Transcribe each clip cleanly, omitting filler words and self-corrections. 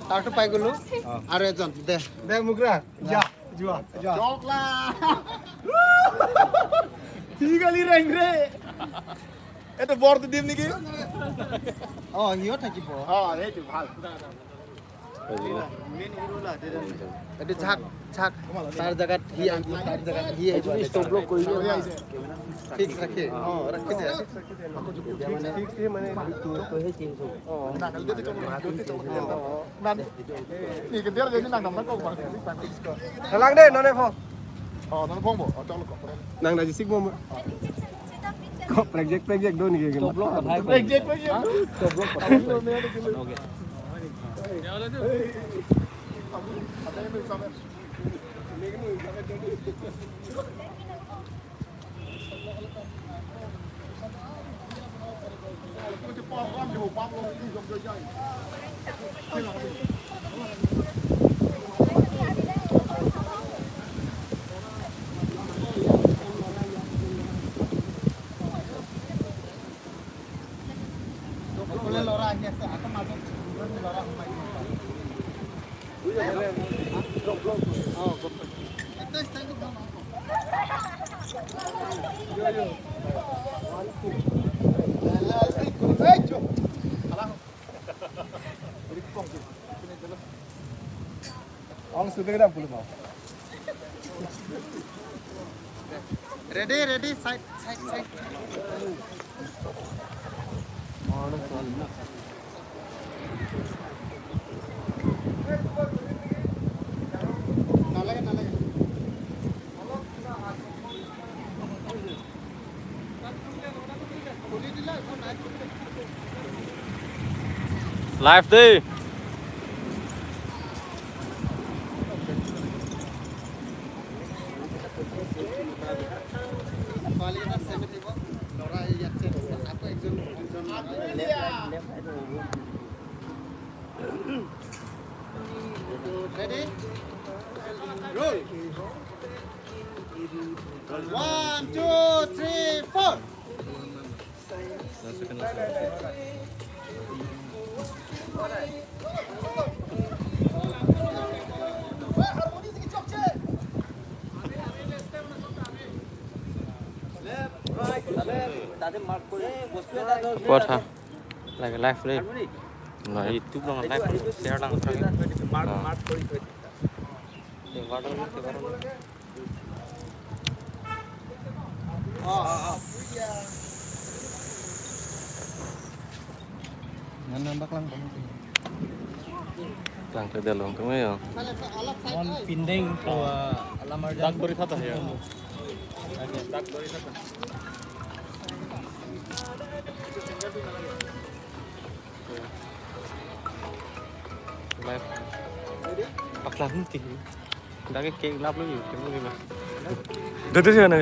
তাৰটো পাই গলো আৰু এজন দে দে মুগৰা যা যোৱা জকলা ঠিক আলি ৰেং ৰে এটা বৰ্ড দিম নেকি হিও থাকিব সেইটো ভাল এইটো ঝাক ঝাক তাৰ জায়গাত হি তাৰ জায়গাত হি স্টপ ব্লক কৰি আছে ফিক্স ৰাখে ৰাখি দে ফিক্স মানে তোহে চেঞ্জ হ'ব নাগাল দে না নি কে der jadi nang namna ko bang fix ko lang deh none phong none phong bo chong ko nang da sik mom ko project do ni ke stop block project stop block oke ready side live đi ready roll 1 2 3 4 কথা লাগে live রে না YouTube long live share long mark করি থই তে water তে পারো nambah lang lang ke dalong kami ya on pindeng to alamar dag kori thata ya dag kori thata live pakla nanti dage cake lap lu kamu gimana dede sana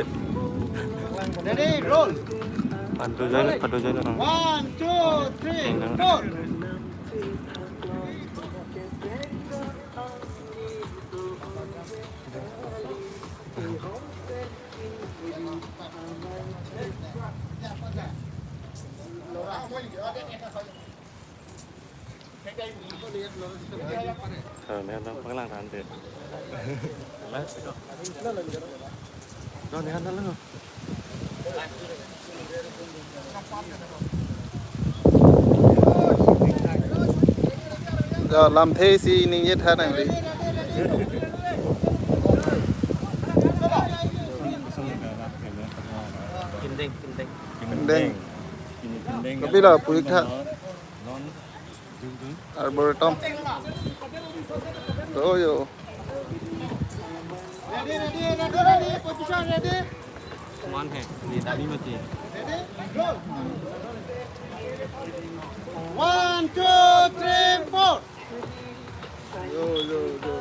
ready roll padu jalan 1 2 3 4 này nó phải làm ăn được đấy rồi này ăn đó luôn giờ làm thế gì nên như thế này đi Kindeng tapi lah pulik tak Arboretum tuh yo ready position ready món है ये दादी मत है ready 1 2 3 4 yo go